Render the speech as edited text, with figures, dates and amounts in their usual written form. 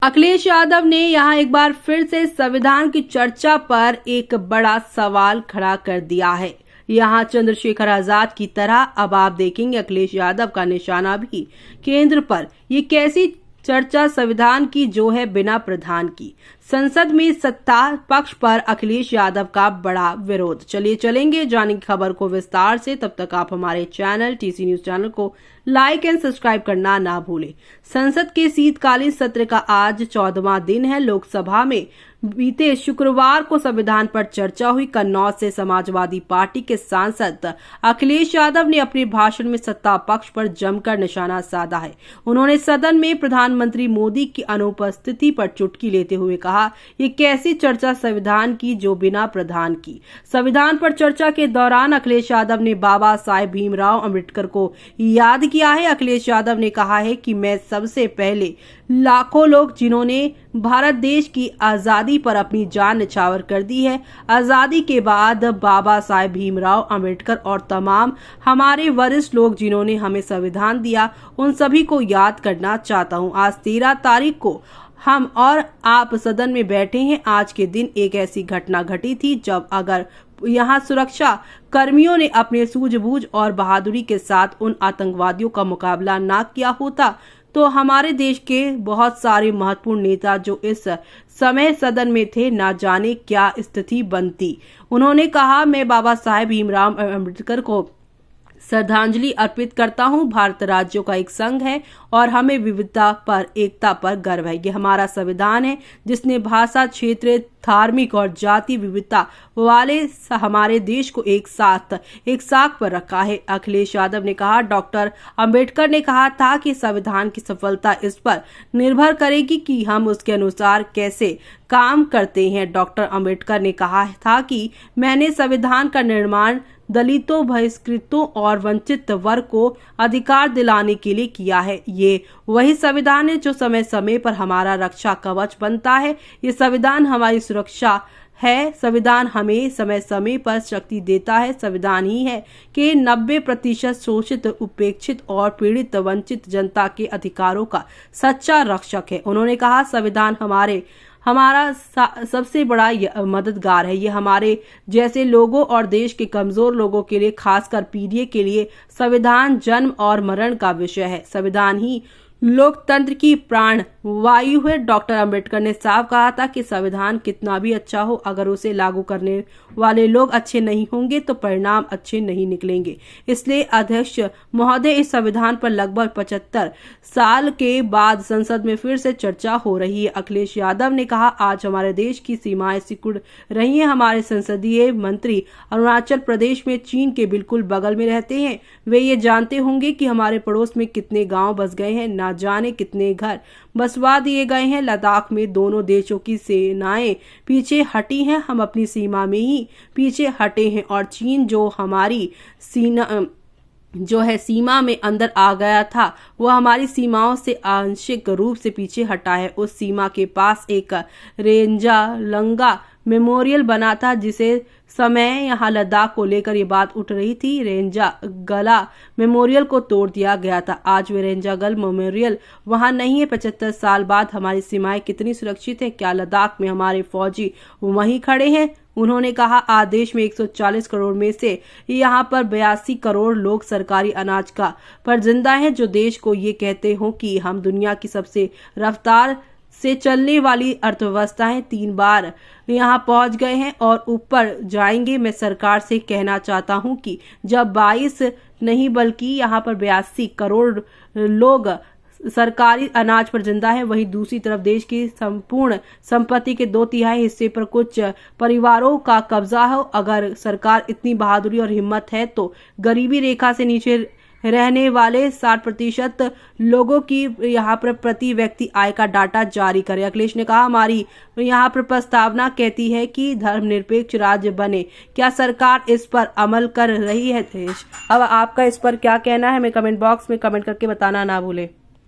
अखिलेश यादव ने यहां एक बार फिर से संविधान की चर्चा पर एक बड़ा सवाल खड़ा कर दिया है। यहां चंद्रशेखर आजाद की तरह अब आप देखेंगे अखिलेश यादव का निशाना भी केंद्र पर। ये कैसी चर्चा संविधान की जो है बिना प्रधान की। संसद में सत्ता पक्ष पर अखिलेश यादव का बड़ा विरोध। चलिए चलेंगे जानेंगे खबर को विस्तार से। तब तक आप हमारे चैनल टीसी न्यूज चैनल को लाइक एंड सब्सक्राइब करना ना भूलें। संसद के शीतकालीन सत्र का आज 14वां दिन है। लोकसभा में बीते शुक्रवार को संविधान पर चर्चा हुई। कन्नौज से समाजवादी पार्टी के सांसद अखिलेश यादव ने अपने भाषण में सत्ता पक्ष पर जमकर निशाना साधा है। उन्होंने सदन में प्रधानमंत्री मोदी की अनुपस्थिति पर चुटकी लेते हुए कहा, ये कैसी चर्चा संविधान की जो बिना प्रधान की। संविधान पर चर्चा के दौरान अखिलेश यादव ने बाबा साहेब भीमराव अम्बेडकर को याद किया है। अखिलेश यादव ने कहा है कि मैं सबसे पहले लाखों लोग जिन्होंने भारत देश की आजादी पर अपनी जान न्यौछावर कर दी है। आजादी के बाद बाबा साहेब भीमराव अम्बेडकर और तमाम हमारे वरिष्ठ लोग जिन्होंने हमें संविधान दिया, उन सभी को याद करना चाहता हूं। आज 13 तारीख को हम और आप सदन में बैठे हैं। आज के दिन एक ऐसी घटना घटी थी जब अगर यहाँ सुरक्षा कर्मियों ने अपने सूझबूझ और बहादुरी के साथ उन आतंकवादियों का मुकाबला ना किया होता तो हमारे देश के बहुत सारे महत्वपूर्ण नेता जो इस समय सदन में थे ना जाने क्या स्थिति बनती। उन्होंने कहा, मैं बाबा साहेब भीमराव अम्बेडकर को श्रद्धांजलि अर्पित करता हूं। भारत राज्यों का एक संघ है और हमें विविधता पर एकता पर गर्व है। ये हमारा संविधान है जिसने भाषा, क्षेत्र, धार्मिक और जाति विविधता वाले हमारे देश को एक साथ पर रखा है। अखिलेश यादव ने कहा, डॉक्टर अंबेडकर ने कहा था कि संविधान की सफलता इस पर निर्भर करेगी कि हम उसके अनुसार कैसे काम करते हैं। डॉक्टर अंबेडकर ने कहा था कि मैंने संविधान का निर्माण दलितों, बहिष्कृतों और वंचित वर्ग को अधिकार दिलाने के लिए किया है। ये वही संविधान है जो समय समय पर हमारा रक्षा कवच बनता है। ये संविधान हमारी सुरक्षा है। संविधान हमें समय समय पर शक्ति देता है। संविधान ही है कि 90% शोषित, उपेक्षित और पीड़ित वंचित जनता के अधिकारों का सच्चा रक्षक है। उन्होंने कहा, संविधान हमारा सबसे बड़ा मददगार है। ये हमारे जैसे लोगों और देश के कमजोर लोगों के लिए, खासकर पीढ़ी के लिए संविधान जन्म और मरण का विषय है। संविधान ही लोकतंत्र की प्राण वायु है। डॉक्टर अंबेडकर ने साफ कहा था कि संविधान कितना भी अच्छा हो, अगर उसे लागू करने वाले लोग अच्छे नहीं होंगे तो परिणाम अच्छे नहीं निकलेंगे। इसलिए अध्यक्ष महोदय, इस संविधान पर लगभग 75 साल के बाद संसद में फिर से चर्चा हो रही है। अखिलेश यादव ने कहा, आज हमारे देश की सीमाएं सिकुड़ रही हैं। हमारे संसदीय मंत्री अरुणाचल प्रदेश में चीन के बिल्कुल बगल में रहते हैं। वे ये जानते होंगे कि हमारे पड़ोस में कितने गाँव बस गए हैं, ना जाने कितने घर बसवा दिए गए हैं। लद्दाख में दोनों देशों की सेनाएं पीछे हटी हैं। हम अपनी सीमा में ही पीछे हटे हैं और चीन जो हमारी सीमा में अंदर आ गया था वह हमारी सीमाओं से आंशिक रूप से पीछे हटा है। उस सीमा के पास एक रेंजालंगा मेमोरियल बना था जिसे समय यहाँ लद्दाख को लेकर ये बात उठ रही थी। रेंजागला मेमोरियल को तोड़ दिया गया था। आज वे रेंजागल मेमोरियल वहां नहीं है। 75 साल बाद हमारी सीमाएं कितनी सुरक्षित है? क्या लद्दाख में हमारे फौजी वहीं खड़े हैं? उन्होंने कहा, आज देश में 140 करोड़ में से यहाँ पर 82 करोड़ लोग सरकारी अनाज का पर जिंदा हैं, जो देश को ये कहते हो कि हम दुनिया की सबसे रफ्तार से चलने वाली अर्थव्यवस्था है। 3 बार यहाँ पहुंच गए हैं और ऊपर जाएंगे। मैं सरकार से कहना चाहता हूँ कि जब 22 नहीं बल्कि यहाँ पर 82 करोड़ लोग सरकारी अनाज पर जिंदा है, वहीं दूसरी तरफ देश की संपूर्ण संपत्ति के 2/3 हिस्से पर कुछ परिवारों का कब्जा हो। अगर सरकार इतनी बहादुरी और हिम्मत है तो गरीबी रेखा से नीचे रहने वाले 60% लोगों की यहाँ पर प्रति व्यक्ति आय का डाटा जारी करे। अखिलेश ने कहा, हमारी यहाँ पर प्रस्तावना कहती है कि धर्मनिरपेक्ष राज्य बने। क्या सरकार इस पर अमल कर रही है? देश अब आपका इस पर क्या कहना है हमें कमेंट बॉक्स में कमेंट करके बताना ना भूले।